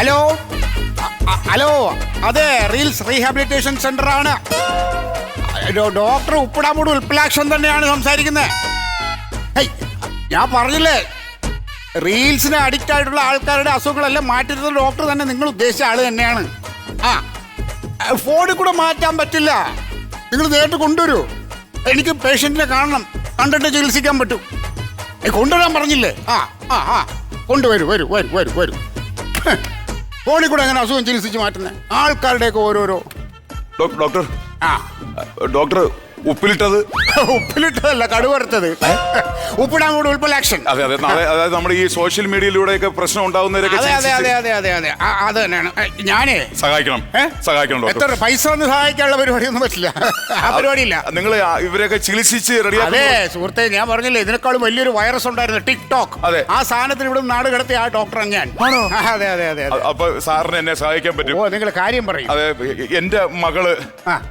Hello hello അതെ reels rehabilitation centre ആണ്. Doctor Uppidamoodu Ulpalakshan തന്നെയാണ് സംസാരിക്കുന്നത്. ഞാൻ പറഞ്ഞില്ലേ, റീൽസിന് അഡിക്റ്റ് ആയിട്ടുള്ള ആൾക്കാരുടെ അസുഖങ്ങളെല്ലാം മാറ്റുന്ന ഡോക്ടർ തന്നെ നിങ്ങൾ ഉദ്ദേശിച്ച ആള് തന്നെയാണ്. ആ ഫോണിൽ കൂടെ മാറ്റാൻ പറ്റില്ല, നിങ്ങൾ നേരിട്ട് കൊണ്ടുവരൂ. എനിക്ക് പേഷ്യന്റിനെ കാണണം, കണ്ടിട്ട് ചികിത്സിക്കാൻ പറ്റും. കൊണ്ടുവരാൻ പറഞ്ഞില്ലേ? ആ ആ ആ കൊണ്ടുവരൂ, വരൂ വരൂ വരൂ വരൂ. ഫോണിൽ കൂടെ എങ്ങനെ അസുഖം ചികിത്സിച്ച് മാറ്റുന്നത്? ആൾക്കാരുടെയൊക്കെ ഓരോരോ. ഡോക്ടർ ആ ഡോക്ടർ ഉപ്പിലിട്ടത് ഉപ്പിലിട്ടതല്ല, കടുവറുത്തത്. ഉപ്പിടാൻ കൂടെ ഉൽപ്പലാക്ഷൻ. അതെ അതെ അതായത് നമ്മുടെ ഈ സോഷ്യൽ മീഡിയയിലൂടെയൊക്കെ പ്രശ്നം ഉണ്ടാവുന്നവരൊക്കെ അതെ അതെ അതെ അതെ അതെ അതെ അത് തന്നെയാണ്. ഞാനേ സഹായിക്കണം സഹായിക്കണം എത്ര ഡോക്ടർ. പൈസ ഒന്നും സഹായിക്കാനുള്ള പരിപാടിയൊന്നും പറ്റില്ല. ആ പരിപാടിയില്ല. നിങ്ങൾ ഇവരെയൊക്കെ ചികിത്സിച്ച് റെഡിയാക്കി. അതെ സുഹൃത്തെ, ഞാൻ പറഞ്ഞില്ലേ, ഇതിനേക്കാളും വലിയൊരു വൈറസ് ഉണ്ടായിരുന്നു, ടിക്ടോക്ക്. അതെ. ആ സാധനത്തിന് ഇവിടെ നാട് കടത്തിയ ആ ഡോക്ടറാണ് ഞാൻ. അതെ അതെ അതെ അതെ. അപ്പൊ സാറിന് എന്നെ സഹായിക്കാൻ പറ്റും? ഓ, നിങ്ങൾ കാര്യം പറയും. അതെ, എന്റെ മകള്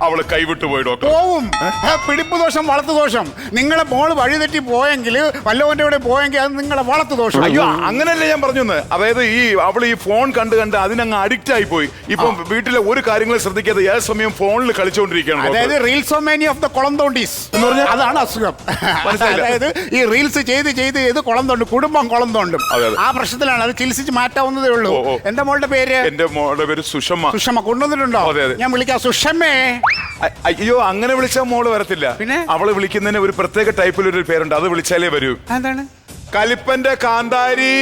അവള് കൈവിട്ടു പോയി ഡോക്ടർ. പോവും. പിടിപ്പ് ദോഷം, വളർത്തു ദോഷം. നിങ്ങളെ മോള് വഴിതെറ്റി പോയെങ്കിൽ, വല്ലവന്റെ കൂടെ പോയെങ്കിൽ അത് നിങ്ങളെ വളർത്തു ദോഷം. അയ്യോ, അങ്ങനെയല്ലേ ഞാൻ പറഞ്ഞു. അതായത് അവള് ഈ ഫോൺ കണ്ട് കണ്ട് അതിനങ്ങ് അഡിക്റ്റ് ആയി പോയി. ഇപ്പൊ വീട്ടിലെ ഒരു കാര്യങ്ങളും ശ്രദ്ധിക്കാതെ ഏത് സമയം ഫോണിൽ കളിച്ചുകൊണ്ടിരിക്കുകയാണ്. അതായത് റീൽസോമാനി ഓഫ് ദ കുളം തോണ്ടീസ് എന്ന് പറഞ്ഞാൽ അതാണ് അസുഖം. അതായത് ഈ റീൽസ് ചെയ്ത് ചെയ്ത് ചെയ്ത് കുളം തോണ്ടും, കുടുംബം കുളം തോണ്ടും. ആ പ്രശ്നത്തിലാണ്. അത് ചികിത്സിച്ച് മാറ്റാവുന്നതേ ഉള്ളൂ. എന്റെ മോളുടെ പേര്? എന്റെ മോളുടെ പേര് സുഷമ്മ. സുഷമ്മ കൊണ്ടുവന്നിട്ടുണ്ടോ? ഞാൻ വിളിക്കാം. സുഷമ്മേ. അയ്യോ, അങ്ങനെ വിളിച്ചാൽ മോള് വരത്തില്ല. പിന്നെ അവള് വിളിക്കുന്നതിന് ഒരു പ്രത്യേക ടൈപ്പിൽ ഒരു പേരുണ്ട്, അത് വിളിച്ചാലേ വരൂ. എന്താണ്? കലിപ്പന്റെ കാന്താരി.